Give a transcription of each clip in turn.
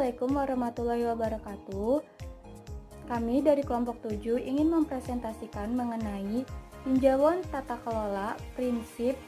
Assalamualaikum warahmatullahi wabarakatuh. Kami dari kelompok 7 ingin mempresentasikan mengenai tinjauan tata kelola, prinsip,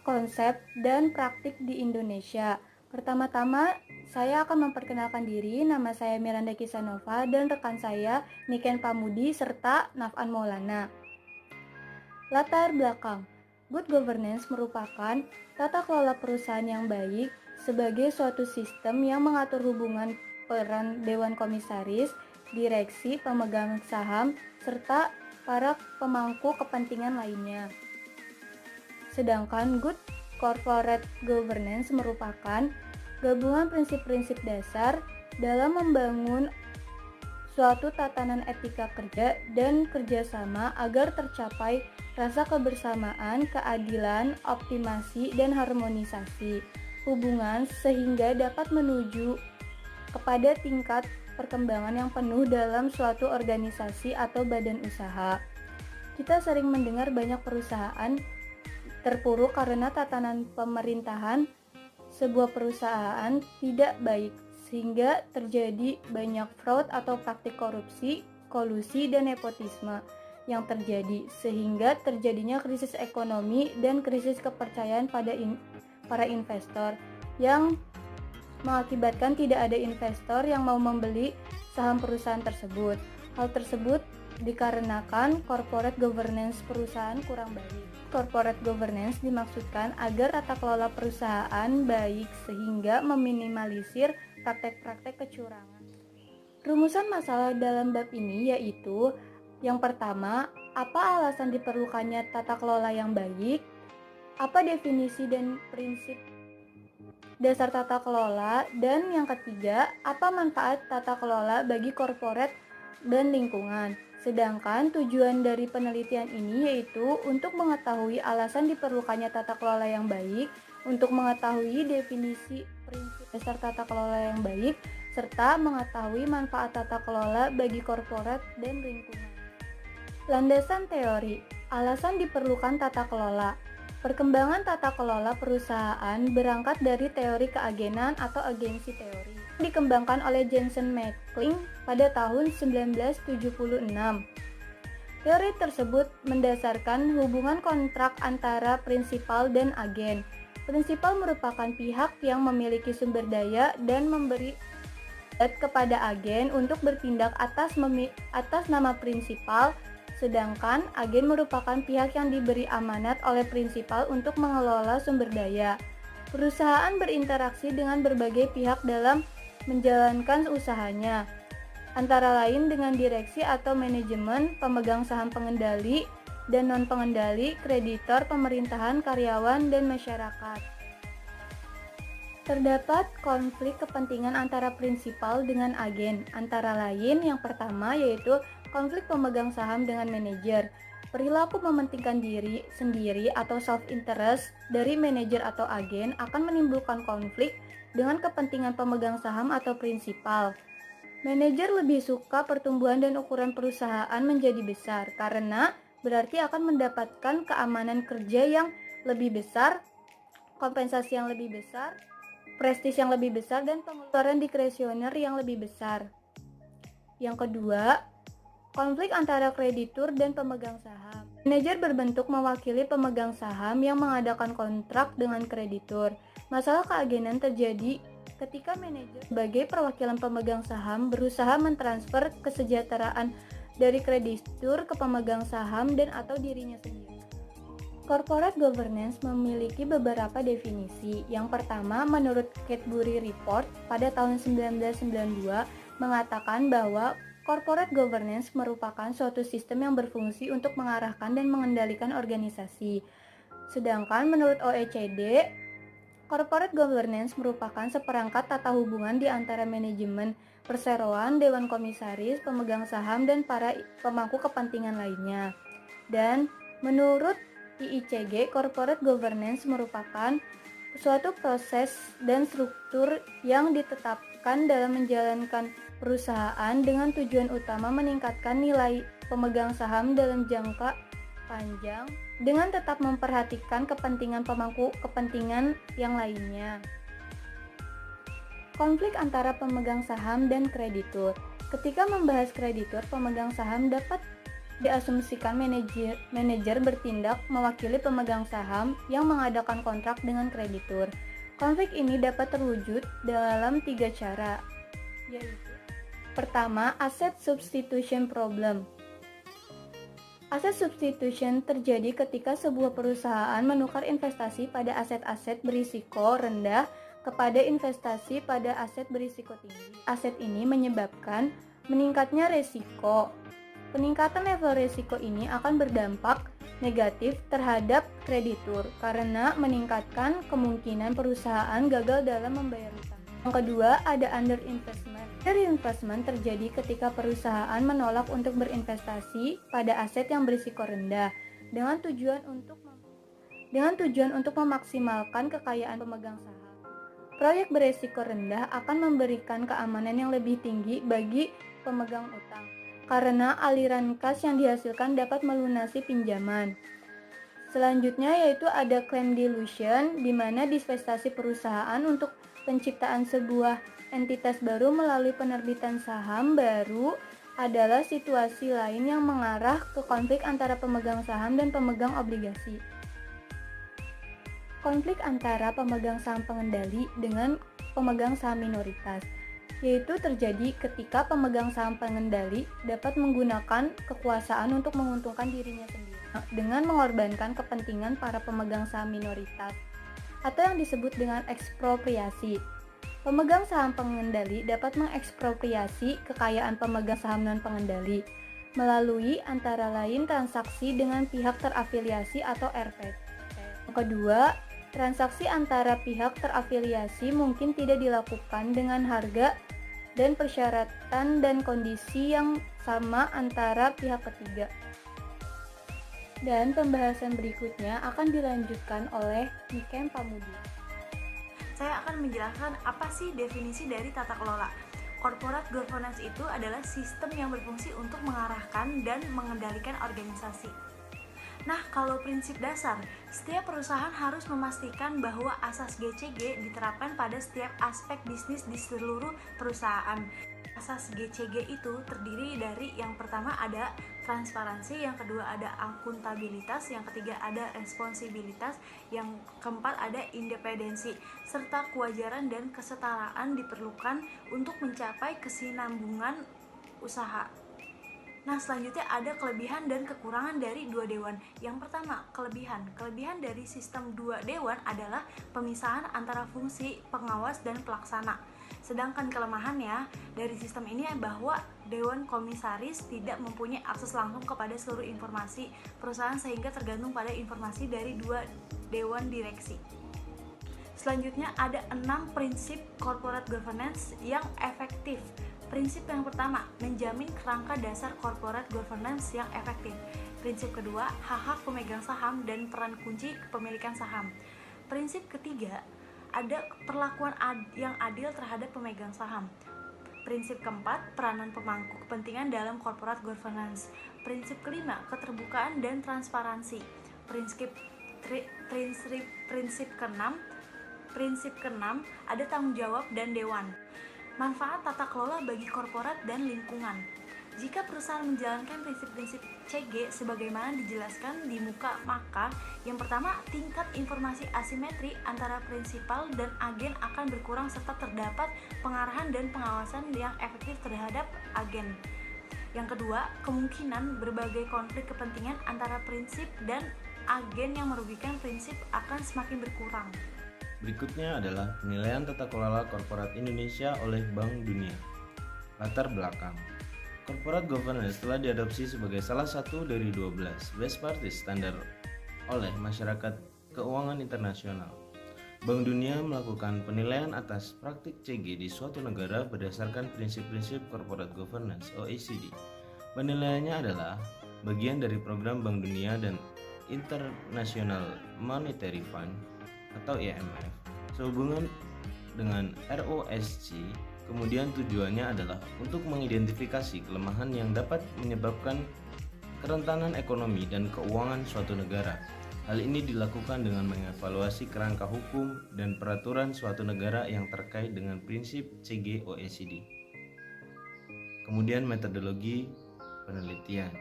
konsep, dan praktik di Indonesia. Pertama-tama, saya akan memperkenalkan diri. Nama saya Miranda Kisanova dan rekan saya Niken Pamudi serta Naf'an Maulana. Latar belakang. Good governance merupakan tata kelola perusahaan yang baik sebagai suatu sistem yang mengatur hubungan peran dewan komisaris, direksi, pemegang saham, serta para pemangku kepentingan lainnya. Sedangkan good corporate governance merupakan gabungan prinsip-prinsip dasar dalam membangun suatu tatanan etika kerja dan kerjasama agar tercapai rasa kebersamaan, keadilan, optimasi, dan harmonisasi hubungan sehingga dapat menuju kepada tingkat perkembangan yang penuh dalam suatu organisasi atau badan usaha. Kita sering mendengar banyak perusahaan terpuruk karena tatanan pemerintahan sebuah perusahaan tidak baik, sehingga terjadi banyak fraud atau praktik korupsi, kolusi, dan nepotisme yang terjadi, sehingga terjadinya krisis ekonomi dan krisis kepercayaan pada para investor yang mengakibatkan tidak ada investor yang mau membeli saham perusahaan tersebut. Hal tersebut dikarenakan corporate governance perusahaan kurang baik. Corporate governance dimaksudkan agar tata kelola perusahaan baik sehingga meminimalisir praktek-praktek kecurangan. Rumusan masalah dalam bab ini yaitu yang pertama, apa alasan diperlukannya tata kelola yang baik? Apa definisi dan prinsip dasar tata kelola? Dan yang ketiga, apa manfaat tata kelola bagi korporat dan lingkungan? Sedangkan tujuan dari penelitian ini yaitu untuk mengetahui alasan diperlukannya tata kelola yang baik, untuk mengetahui definisi prinsip dasar tata kelola yang baik, serta mengetahui manfaat tata kelola bagi korporat dan lingkungan. Landasan teori, alasan diperlukan tata kelola. Perkembangan tata kelola perusahaan berangkat dari teori keagenan atau agensi teori dikembangkan oleh Jensen Mackling pada tahun 1976. Teori tersebut mendasarkan hubungan kontrak antara prinsipal dan agen. Prinsipal merupakan pihak yang memiliki sumber daya dan memberi kepada agen untuk bertindak atas nama prinsipal, sedangkan agen merupakan pihak yang diberi amanat oleh prinsipal untuk mengelola sumber daya. Perusahaan berinteraksi dengan berbagai pihak dalam menjalankan usahanya, antara lain dengan direksi atau manajemen, pemegang saham pengendali, dan non-pengendali, kreditor, pemerintahan, karyawan, dan masyarakat. Terdapat konflik kepentingan antara prinsipal dengan agen, antara lain yang pertama yaitu konflik pemegang saham dengan manajer. Perilaku mementingkan diri sendiri atau self-interest dari manajer atau agen akan menimbulkan konflik dengan kepentingan pemegang saham atau prinsipal. Manajer lebih suka pertumbuhan dan ukuran perusahaan menjadi besar karena berarti akan mendapatkan keamanan kerja yang lebih besar, kompensasi yang lebih besar, prestis yang lebih besar, dan pengeluaran diskresioner yang lebih besar. Yang kedua, konflik antara kreditur dan pemegang saham. Manajer berbentuk mewakili pemegang saham yang mengadakan kontrak dengan kreditur. Masalah keagenan terjadi ketika manajer sebagai perwakilan pemegang saham berusaha mentransfer kesejahteraan dari kreditur ke pemegang saham dan atau dirinya sendiri. Corporate governance memiliki beberapa definisi. Yang pertama, menurut Cadbury Report pada tahun 1992 mengatakan bahwa corporate governance merupakan suatu sistem yang berfungsi untuk mengarahkan dan mengendalikan organisasi. Sedangkan menurut OECD, corporate governance merupakan seperangkat tata hubungan di antara manajemen, perseroan, dewan komisaris, pemegang saham, dan para pemangku kepentingan lainnya. Dan menurut IICG, corporate governance merupakan suatu proses dan struktur yang ditetapkan dalam menjalankan perusahaan dengan tujuan utama meningkatkan nilai pemegang saham dalam jangka panjang dengan tetap memperhatikan kepentingan pemangku kepentingan yang lainnya. Konflik antara pemegang saham dan kreditur. Ketika membahas kreditur, pemegang saham dapat diasumsikan manajer bertindak mewakili pemegang saham yang mengadakan kontrak dengan kreditur. Konflik ini dapat terwujud dalam 3 cara, yaitu: pertama, asset substitution problem. Asset substitution terjadi ketika sebuah perusahaan menukar investasi pada aset-aset berisiko rendah kepada investasi pada aset berisiko tinggi. Aset ini menyebabkan meningkatnya resiko. Peningkatan level risiko ini akan berdampak negatif terhadap kreditur karena meningkatkan kemungkinan perusahaan gagal dalam membayar utang. Yang kedua, ada underinvestment. Underinvestment terjadi ketika perusahaan menolak untuk berinvestasi pada aset yang berisiko rendah dengan tujuan untuk memaksimalkan kekayaan pemegang saham. Proyek berisiko rendah akan memberikan keamanan yang lebih tinggi bagi pemegang utang, karena aliran kas yang dihasilkan dapat melunasi pinjaman. Selanjutnya yaitu ada claim dilution, di mana divestasi perusahaan untuk penciptaan sebuah entitas baru melalui penerbitan saham baru adalah situasi lain yang mengarah ke konflik antara pemegang saham dan pemegang obligasi. Konflik antara pemegang saham pengendali dengan pemegang saham minoritas, yaitu terjadi ketika pemegang saham pengendali dapat menggunakan kekuasaan untuk menguntungkan dirinya sendiri dengan mengorbankan kepentingan para pemegang saham minoritas, atau yang disebut dengan ekspropriasi. Pemegang saham pengendali dapat mengekspropriasi kekayaan pemegang saham non-pengendali melalui antara lain transaksi dengan pihak terafiliasi atau RPT. Yang kedua, transaksi antara pihak terafiliasi mungkin tidak dilakukan dengan harga dan persyaratan dan kondisi yang sama antara pihak ketiga. Dan pembahasan berikutnya akan dilanjutkan oleh Niken Pamudi. Saya akan menjelaskan apa sih definisi dari tata kelola. Corporate governance itu adalah sistem yang berfungsi untuk mengarahkan dan mengendalikan organisasi. Nah, kalau prinsip dasar, setiap perusahaan harus memastikan bahwa asas GCG diterapkan pada setiap aspek bisnis di seluruh perusahaan. Asas GCG itu terdiri dari yang pertama ada transparansi, yang kedua ada akuntabilitas, yang ketiga ada responsibilitas, yang keempat ada independensi, serta kewajaran dan kesetaraan diperlukan untuk mencapai kesinambungan usaha. Nah, selanjutnya ada kelebihan dan kekurangan dari dua dewan. Yang pertama, kelebihan dari sistem dua dewan adalah pemisahan antara fungsi pengawas dan pelaksana. Sedangkan kelemahannya dari sistem ini bahwa dewan komisaris tidak mempunyai akses langsung kepada seluruh informasi perusahaan sehingga tergantung pada informasi dari dua dewan direksi. Selanjutnya ada 6 prinsip corporate governance yang efektif. Prinsip yang pertama, menjamin kerangka dasar corporate governance yang efektif. Prinsip kedua, hak-hak pemegang saham dan peran kunci kepemilikan saham. Prinsip ketiga, ada perlakuan yang adil terhadap pemegang saham. Prinsip keempat, peranan pemangku kepentingan dalam corporate governance. Prinsip kelima, keterbukaan dan transparansi. Prinsip keenam, ada tanggung jawab dan dewan. Manfaat tata kelola bagi korporat dan lingkungan. Jika perusahaan menjalankan prinsip-prinsip CG sebagaimana dijelaskan di muka, maka yang pertama, tingkat informasi asimetri antara prinsipal dan agen akan berkurang serta terdapat pengarahan dan pengawasan yang efektif terhadap agen. Yang kedua, kemungkinan berbagai konflik kepentingan antara prinsip dan agen yang merugikan prinsip akan semakin berkurang. Berikutnya adalah penilaian tata kelola korporat Indonesia oleh Bank Dunia. Latar belakang. Corporate governance telah diadopsi sebagai salah satu dari 12 best practice standar oleh masyarakat keuangan internasional. Bank Dunia melakukan penilaian atas praktik CG di suatu negara berdasarkan prinsip-prinsip corporate governance OECD. Penilaiannya adalah bagian dari program Bank Dunia dan International Monetary Fund atau IMF sehubungan dengan ROSC. Kemudian tujuannya adalah untuk mengidentifikasi kelemahan yang dapat menyebabkan kerentanan ekonomi dan keuangan suatu negara. Hal ini dilakukan dengan mengevaluasi kerangka hukum dan peraturan suatu negara yang terkait dengan prinsip CG OECD. Kemudian metodologi penelitian.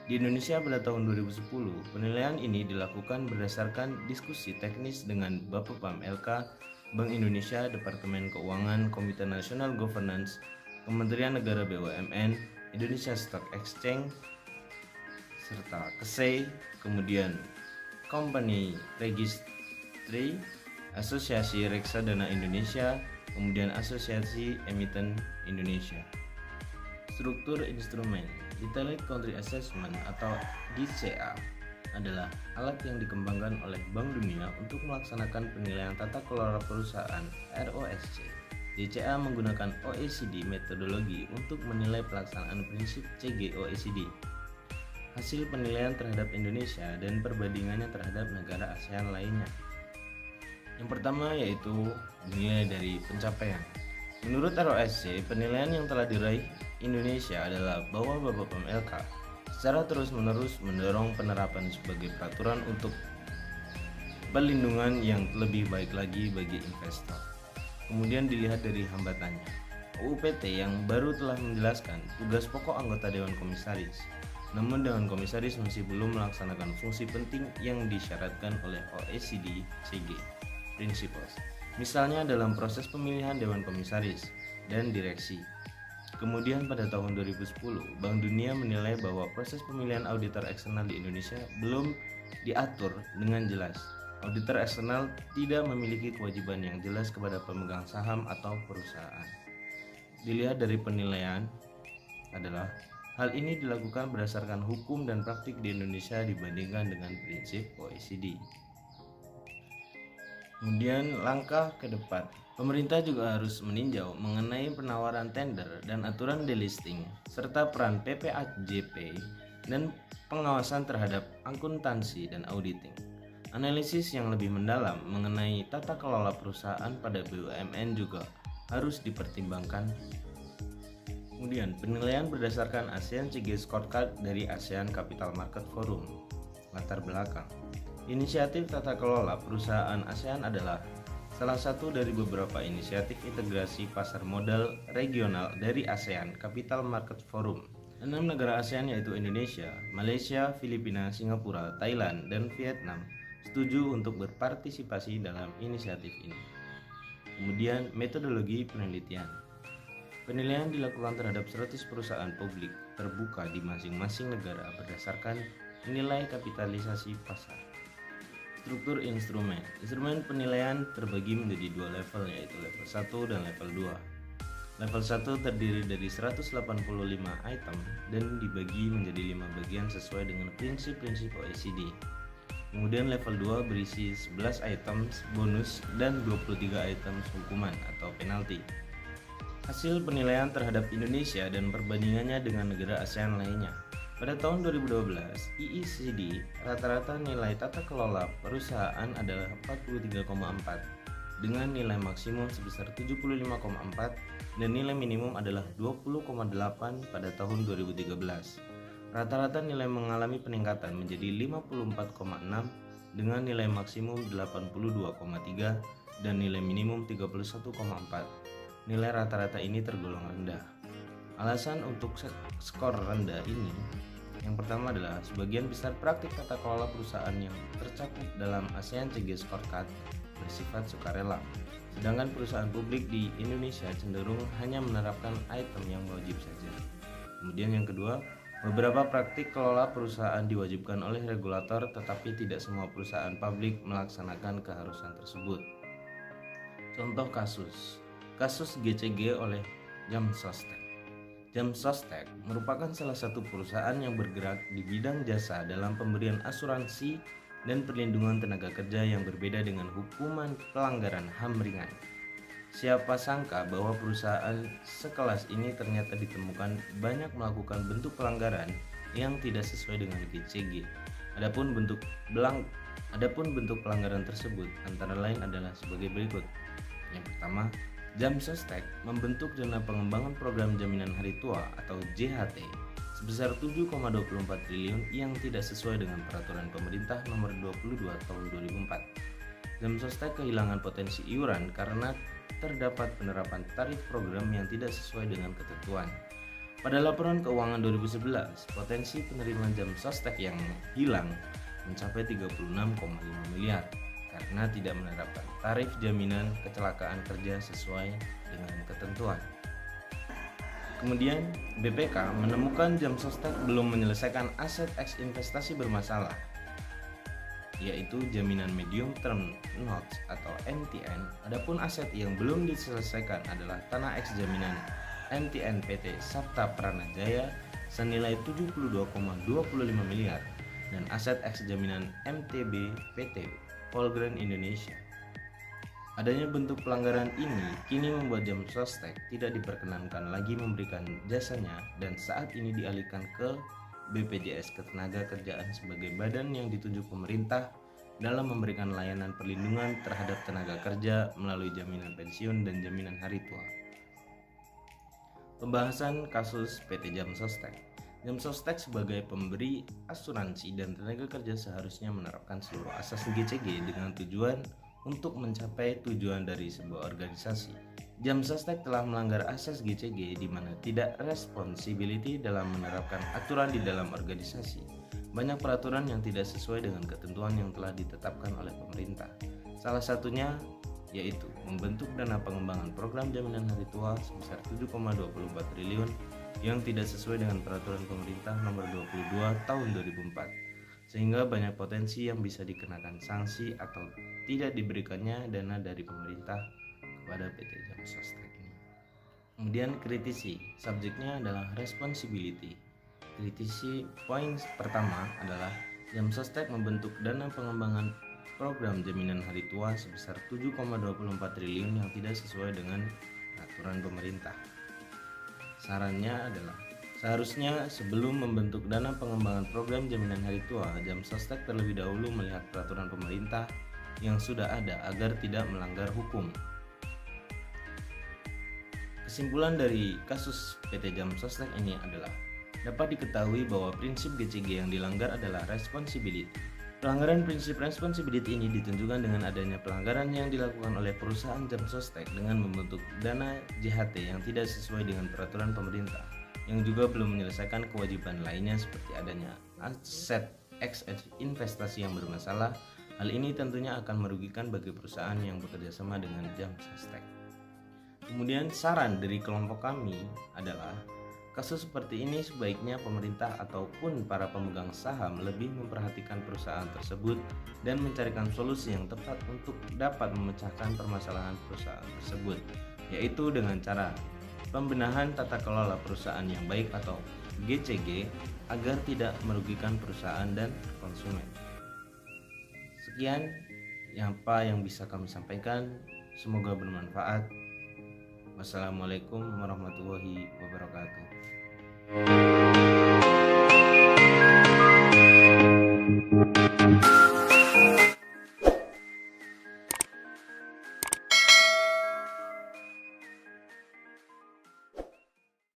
Di Indonesia pada tahun 2010, penilaian ini dilakukan berdasarkan diskusi teknis dengan Bapepam LK, Bank Indonesia, Departemen Keuangan, Komite Nasional Governance, Kementerian Negara BUMN, Indonesia Stock Exchange, serta KSEI, kemudian Company Registry, Asosiasi Reksadana Indonesia, kemudian Asosiasi Emiten Indonesia. Struktur instrumen Detailed Country Assessment atau DCA adalah alat yang dikembangkan oleh Bank Dunia untuk melaksanakan penilaian tata kelola perusahaan ROSC. DCA menggunakan OECD metodologi untuk menilai pelaksanaan prinsip CG OECD. Hasil penilaian terhadap Indonesia dan perbandingannya terhadap negara ASEAN lainnya. Yang pertama yaitu nilai dari pencapaian. Menurut ROSC, penilaian yang telah diraih Indonesia adalah bahwa Bapepam LK secara terus-menerus mendorong penerapan sebagai peraturan untuk perlindungan yang lebih baik lagi bagi investor. Kemudian dilihat dari hambatannya. UPT yang baru telah menjelaskan tugas pokok anggota Dewan Komisaris. Namun Dewan Komisaris masih belum melaksanakan fungsi penting yang disyaratkan oleh OECD CG Principles. Misalnya dalam proses pemilihan Dewan Komisaris dan direksi. Kemudian pada tahun 2010, Bank Dunia menilai bahwa proses pemilihan auditor eksternal di Indonesia belum diatur dengan jelas. Auditor eksternal tidak memiliki kewajiban yang jelas kepada pemegang saham atau perusahaan. Dilihat dari penilaian adalah hal ini dilakukan berdasarkan hukum dan praktik di Indonesia dibandingkan dengan prinsip OECD. Kemudian langkah ke depan. Pemerintah juga harus meninjau mengenai penawaran tender dan aturan delisting serta peran PPAJP dan pengawasan terhadap akuntansi dan auditing. Analisis yang lebih mendalam mengenai tata kelola perusahaan pada BUMN juga harus dipertimbangkan. Kemudian penilaian berdasarkan ASEAN CG Scorecard dari ASEAN Capital Market Forum. Latar belakang. Inisiatif tata kelola perusahaan ASEAN adalah salah satu dari beberapa inisiatif integrasi pasar modal regional dari ASEAN Capital Market Forum. 6 negara ASEAN yaitu Indonesia, Malaysia, Filipina, Singapura, Thailand, dan Vietnam setuju untuk berpartisipasi dalam inisiatif ini. Kemudian metodologi penelitian. Penilaian dilakukan terhadap 100 perusahaan publik terbuka di masing-masing negara berdasarkan nilai kapitalisasi pasar. Struktur instrumen. Instrumen penilaian terbagi menjadi dua level yaitu level 1 dan level 2. Level 1 terdiri dari 185 item dan dibagi menjadi 5 bagian sesuai dengan prinsip-prinsip OECD. Kemudian level 2 berisi 11 items bonus dan 23 items hukuman atau penalti. Hasil penilaian terhadap Indonesia dan perbandingannya dengan negara ASEAN lainnya. Pada tahun 2012, IICD rata-rata nilai tata kelola perusahaan adalah 43,4 dengan nilai maksimum sebesar 75,4 dan nilai minimum adalah 20,8 pada tahun 2013. Rata-rata nilai mengalami peningkatan menjadi 54,6 dengan nilai maksimum 82,3 dan nilai minimum 31,4. Nilai rata-rata ini tergolong rendah. Alasan untuk skor rendah ini yang pertama adalah sebagian besar praktik tata kelola perusahaan yang tercakup dalam ASEAN CG Scorecard bersifat sukarela, sedangkan perusahaan publik di Indonesia cenderung hanya menerapkan item yang wajib saja. Kemudian yang kedua, beberapa praktik kelola perusahaan diwajibkan oleh regulator tetapi tidak semua perusahaan publik melaksanakan keharusan tersebut. Contoh kasus GCG oleh Jam Sostek. Jam Sostek merupakan salah satu perusahaan yang bergerak di bidang jasa dalam pemberian asuransi dan perlindungan tenaga kerja yang berbeda dengan hukuman pelanggaran HAM ringan. Siapa sangka bahwa perusahaan sekelas ini ternyata ditemukan banyak melakukan bentuk pelanggaran yang tidak sesuai dengan GCG. Adapun bentuk pelanggaran tersebut antara lain adalah sebagai berikut. Yang pertama, Jam Sostek membentuk dana pengembangan program jaminan hari tua atau JHT sebesar 7,24 triliun yang tidak sesuai dengan peraturan pemerintah nomor 22 tahun 2004. Jam Sostek kehilangan potensi iuran karena terdapat penerapan tarif program yang tidak sesuai dengan ketentuan. Pada laporan keuangan 2011, potensi penerimaan jam sostek yang hilang mencapai 36,5 miliar karena tidak menerapkan tarif jaminan kecelakaan kerja sesuai dengan ketentuan. Kemudian, BPK menemukan jam sostek belum menyelesaikan aset eks investasi bermasalah, yaitu jaminan medium term notes atau MTN. Adapun aset yang belum diselesaikan adalah tanah eks jaminan MTN PT Sabta Pranajaya senilai 72,25 miliar dan aset eks jaminan MTB PT Volgren Indonesia. Adanya bentuk pelanggaran ini kini membuat jam sostek tidak diperkenankan lagi memberikan jasanya dan saat ini dialihkan ke BPJS Ketenagakerjaan sebagai badan yang ditunjuk pemerintah dalam memberikan layanan perlindungan terhadap tenaga kerja melalui jaminan pensiun dan jaminan hari tua. Pembahasan kasus PT Jam Sostek. Jam Sostek sebagai pemberi asuransi dan tenaga kerja seharusnya menerapkan seluruh asas GCG dengan tujuan untuk mencapai tujuan dari sebuah organisasi. Jam Sostek telah melanggar asas GCG di mana tidak responsibility dalam menerapkan aturan di dalam organisasi. Banyak peraturan yang tidak sesuai dengan ketentuan yang telah ditetapkan oleh pemerintah. Salah satunya yaitu membentuk dana pengembangan program jaminan hari tua sebesar 7,24 triliun yang tidak sesuai dengan peraturan pemerintah nomor 22 tahun 2004. Sehingga banyak potensi yang bisa dikenakan sanksi atau tidak diberikannya dana dari pemerintah kepada PT Jam Sostek ini. Kemudian kritisi, subjeknya adalah responsibility. Kritisi poin pertama adalah Jam Sostek membentuk dana pengembangan program jaminan hari tua sebesar 7,24 triliun yang tidak sesuai dengan peraturan pemerintah. Sarannya adalah seharusnya sebelum membentuk dana pengembangan program jaminan hari tua, Jam Sostek terlebih dahulu melihat peraturan pemerintah yang sudah ada agar tidak melanggar hukum. Kesimpulan dari kasus PT Jam Sostek ini adalah dapat diketahui bahwa prinsip GCG yang dilanggar adalah responsibility. Pelanggaran prinsip responsibility ini ditunjukkan dengan adanya pelanggaran yang dilakukan oleh perusahaan Jam Sostek dengan membentuk dana JHT yang tidak sesuai dengan peraturan pemerintah, yang juga belum menyelesaikan kewajiban lainnya seperti adanya aset eks investasi yang bermasalah. Hal ini tentunya akan merugikan bagi perusahaan yang bekerja sama dengan Jam Sostek. Kemudian saran dari kelompok kami adalah kasus seperti ini sebaiknya pemerintah ataupun para pemegang saham lebih memperhatikan perusahaan tersebut dan mencarikan solusi yang tepat untuk dapat memecahkan permasalahan perusahaan tersebut, yaitu dengan cara pembenahan tata kelola perusahaan yang baik atau GCG agar tidak merugikan perusahaan dan konsumen. Sekian apa yang bisa kami sampaikan, semoga bermanfaat. Wassalamualaikum warahmatullahi wabarakatuh.